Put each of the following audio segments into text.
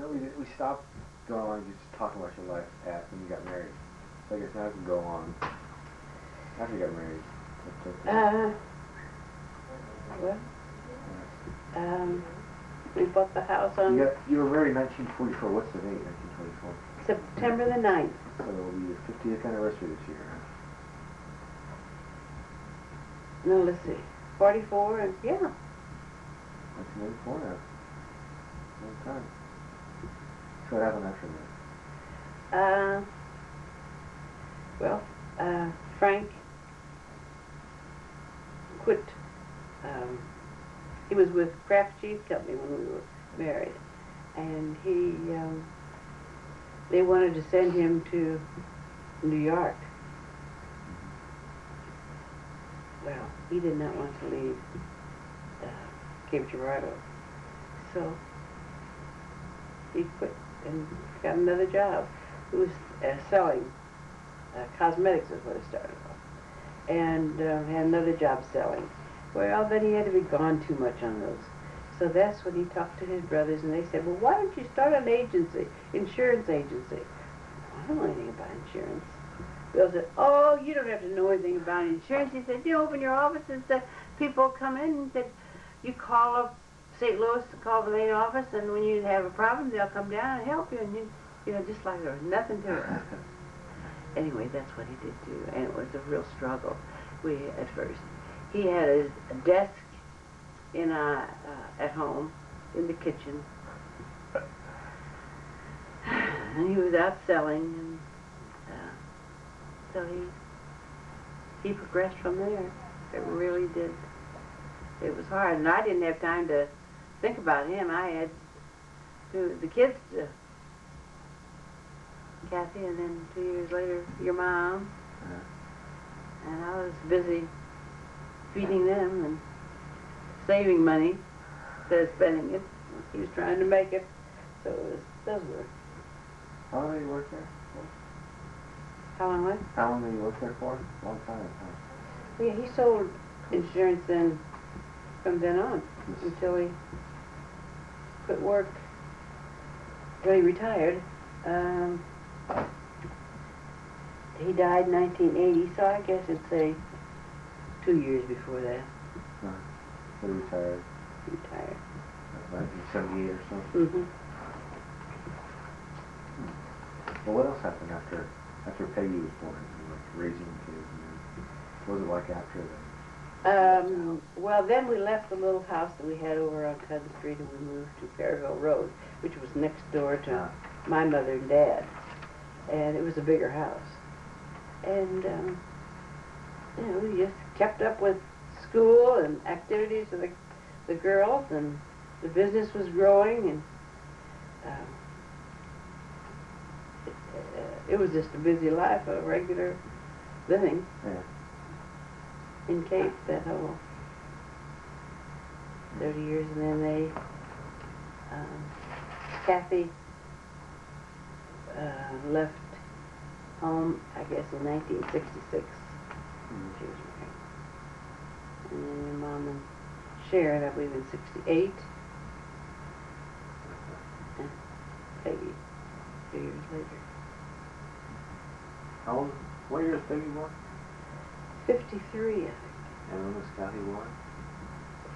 No, we stopped going on just talking about your life after you got married. So I guess now we can go on after you got married. Well, we bought the house on You were married in 1944. What's the date, 1924? September the 9th. So it'll be your 50th anniversary this year, huh? No, let's see. 44 and, yeah. 1984 now. Long time. So what happened after that? Well, Frank quit. He was with Kraft Cheese Company when we were married, and they wanted to send him to New York. Well, he did not want to leave Cape Girardeau, so he quit and got another job. He was selling cosmetics is what it started off, and had another job selling. Well, then he had to be gone too much on those. So that's when he talked to his brothers, and they said, well, why don't you start an agency, insurance agency? I don't know anything about insurance. Bill said, oh, you don't have to know anything about insurance. He said, you open your offices, people come in and said, you call up St. Louis, call the main office, and when you have a problem, they'll come down and help you, and you know, just like there was nothing to it. Anyway, that's what he did do, and it was a real struggle. At first, he had a desk in at home in the kitchen, and he was out selling, and so he progressed from there. It really did. It was hard, and I didn't have time to think about him. I had the kids to Kathy, and then 2 years later, your mom. And I was busy feeding them and saving money instead of spending it. He was trying to make it, so those were. How long did you work there for? How long what? How long did you work there for? A long time, huh? Yeah, he sold insurance then, from then on, until he quit work, when he retired. He died in 1980, so I guess it'd say 2 years before that. He retired. Retired. 1978 or so? Mm-hmm. Well, what else happened after Peggy was born? Like raising kids, and what was it like after that? Well, then we left the little house that we had over on Cousin Street, and we moved to Fairville Road, which was next door to my mother and dad, and it was a bigger house. And you know, we just kept up with school and activities of the girls, and the business was growing, and it was just a busy life, a regular living in Cape that whole 30 years, and then they, Kathy left home, I guess, in 1966. She was married. And then your mom and Sharon, I believe, in 68. And Peggy, 2 years later. How old? What year is Peggy born? 53, I think. And when was Kathy born?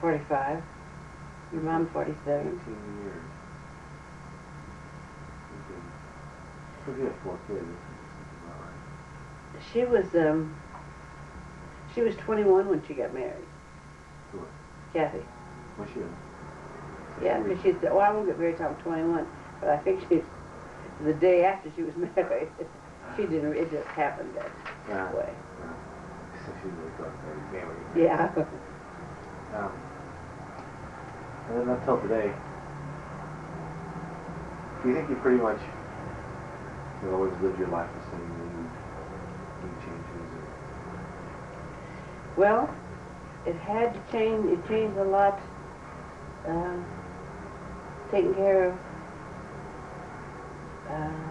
45. Your mom, 47. 18 years. So you had 4 kids. She was 21 when she got married. Who? Kathy. Was she? Yeah, because she said, well, I won't get married till I'm 21. But I think the day after she was married, it just happened that way. So she really thought that family. Yeah. And then until today, do you think you pretty much always lived your life the same way? Any changes? Well, it had to change. It changed a lot. Taking care of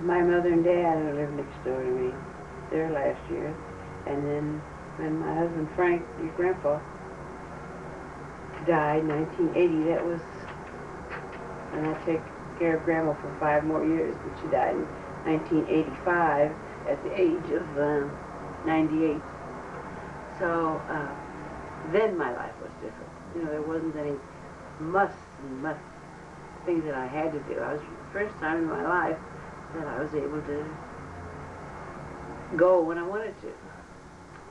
my mother and dad, who lived next door to me, there last year, and then when my husband Frank, your grandpa, died in 1980, that was when I took care of Grandma for 5 more years, and she died in 1985 at the age of 98. So then my life was different. You know, there wasn't any must things that I had to do. I was the first time in my life that I was able to go when I wanted to.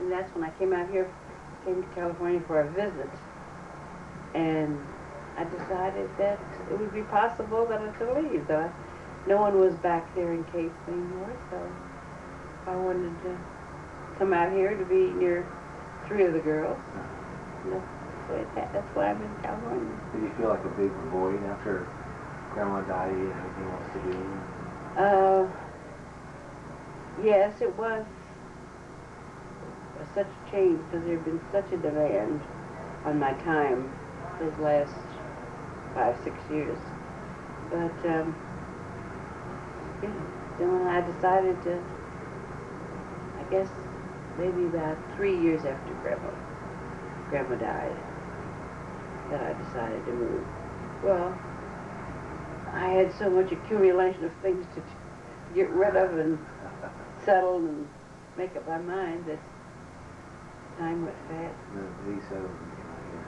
And that's when I came out here, came to California for a visit, and I decided that it would be possible that I could leave. Though no one was back there in Cape anymore, so I wanted to come out here to be near 3 of the girls. That's why I'm in California. Did you feel like a big void after Grandma died? You had anything else to do? Yes, it was such a change because there had been such a demand on my time those last 5-6 years. But yeah, then I decided to, I guess maybe about 3 years after Grandma died, that I decided to move. Well, I had so much accumulation of things to get rid of and settle and make up my mind that time went fast. The 87 when you came out here.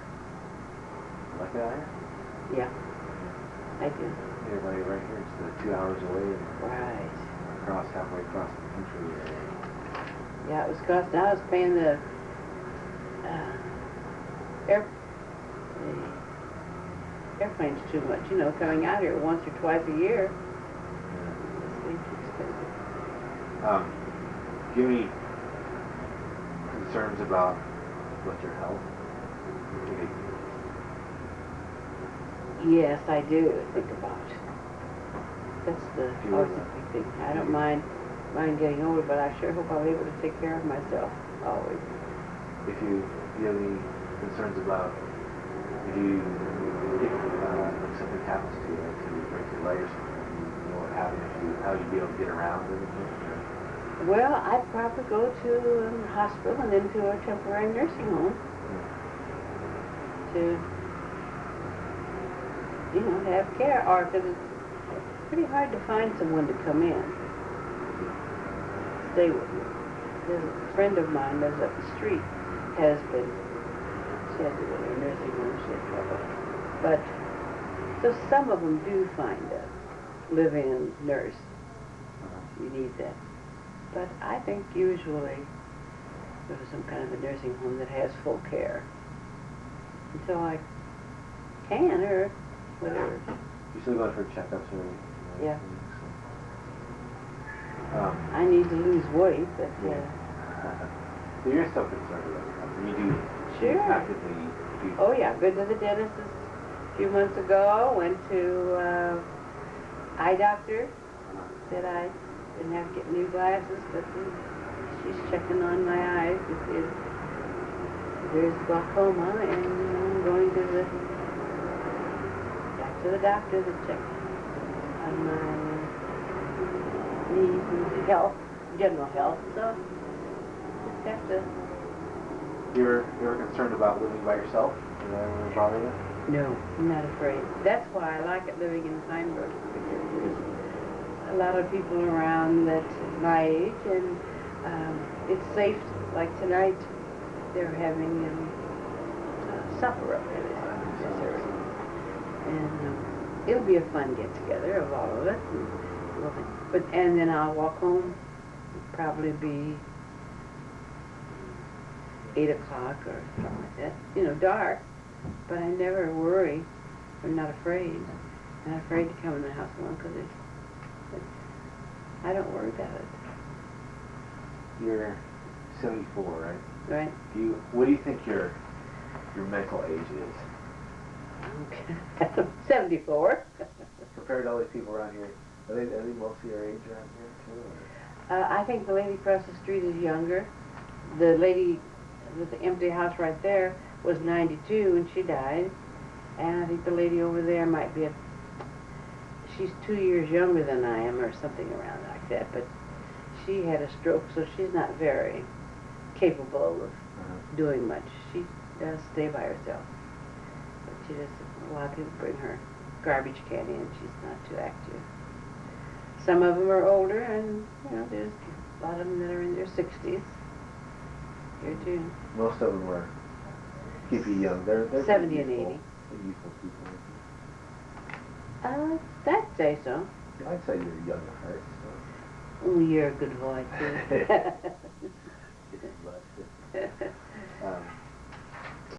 You like it out here? Yeah, I do. Everybody right here, it's 2 hours away. And Right. halfway across the country. Yeah, it was costing. I was paying the airplanes too much. You know, coming out here once or twice a year. It's way too expensive. Do you have any concerns about with your health? Yes, I do think about it. That's always the big thing. I don't mind getting older, but I sure hope I'll be able to take care of myself always. Do you have any concerns about if something happens to you, like if you break your leg or something, you know what happened, how you'd be able to get around or anything? Well, I'd probably go to a hospital and then to a temporary nursing home to, you know, have care, or because it's pretty hard to find someone to come in, stay with you. There's a friend of mine lives up the street, she had to go to a nursing home, she had trouble. But, so some of them do find a live-in nurse. You need that. But I think usually go to some kind of a nursing home that has full care until I can, or whatever. You still going for checkups or? Yeah. I need to lose weight, but So you're still concerned about it. You do sure. actively do. Oh yeah, been to the dentist a few months ago. Went to eye doctor. Said I didn't have to get new glasses, but she's checking on my eyes to see if there's glaucoma, and I'm going to back to the doctor to check on my knees and health, general health. So just have to. You're concerned about living by yourself? Is that really bother you? No, I'm not afraid. That's why I like it living in Pinebrook, because there's a lot of people around that my age, and it's safe. Like tonight, they're having supper up there this area, and it'll be a fun get together of all of us. And then I'll walk home. It'll probably be 8 o'clock or something like that. You know, dark. But I never worry. I'm not afraid. I'm not afraid to come in the house alone because I don't worry about it. You're 74, right? Right. What do you think your mental age is? Okay. 74. Compared to all these people around here, are they mostly your age around here too? I think the lady across the street is younger. The lady with the empty house right there was 92 when she died. And I think the lady over there might be she's 2 years younger than I am or something around like that. But she had a stroke, so she's not very capable of doing much. She does stay by herself. But she does, a lot of people bring her. garbage can in. She's not too active. Some of them are older, and you know, there's a lot of them that are in their 60s. Here too. Most of them are keep you young. They're 70 and 80. They're youthful people. I'd say so. I'd say you're young at heart. So. Oh, you're a good boy too. But,